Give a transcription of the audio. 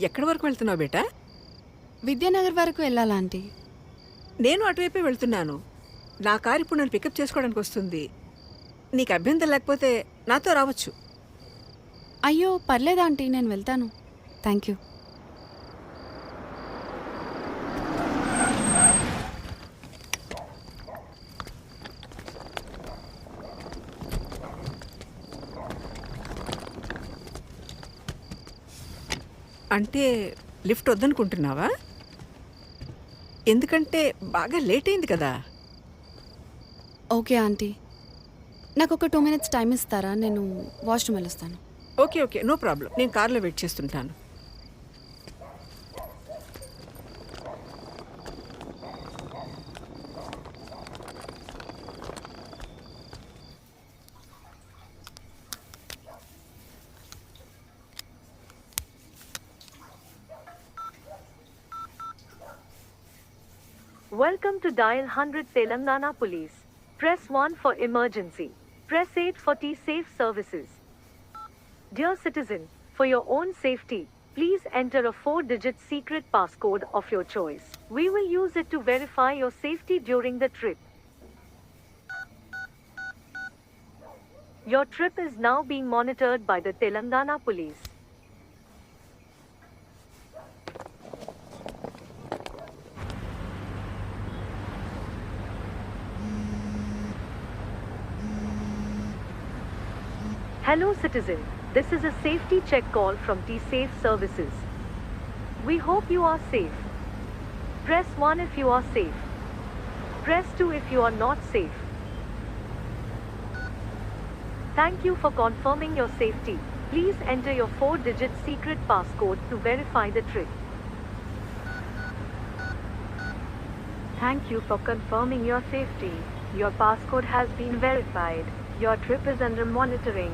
ఎక్కడి వరకు వెళ్తున్నావు బేటా? విద్యానగర్ వరకు వెళ్ళాలా ఆంటీ? నేను అటువైపే వెళ్తున్నాను. నా కారు ఇప్పుడు నన్ను పికప్ చేసుకోవడానికి వస్తుంది. నీకు అభ్యంతరం లేకపోతే నాతో రావచ్చు. అయ్యో పర్లేదు ఆంటీ, నేను వెళ్తాను. Thank you. అంటే లిఫ్ట్ వద్దనుకుంటున్నావా? ఎందుకంటే బాగా లేట్ అయింది కదా. ఓకే ఆంటీ, నాకు ఒక 2 minutes టైం ఇస్తారా? నేను వాష్రూమ్ వెళ్ళొస్తాను. Okay okay, no problem. నేను కార్లో వెయిట్ చేస్తుంటాను. Welcome to Dial 100 Telangana Police. Press 1 for emergency. Press 8 for T-Safe services. Dear citizen, for your own safety, please enter a 4-digit secret passcode of your choice. We will use it to verify your safety during the trip. Your trip is now being monitored by the Telangana Police. Hello citizen, this is a safety check call from T-Safe services. We hope you are safe. Press 1 if you are safe. Press 2 if you are not safe. Thank you for confirming your safety. Please enter your 4-digit secret passcode to verify the trip. Thank you for confirming your safety. Your passcode has been verified. Your trip is under monitoring.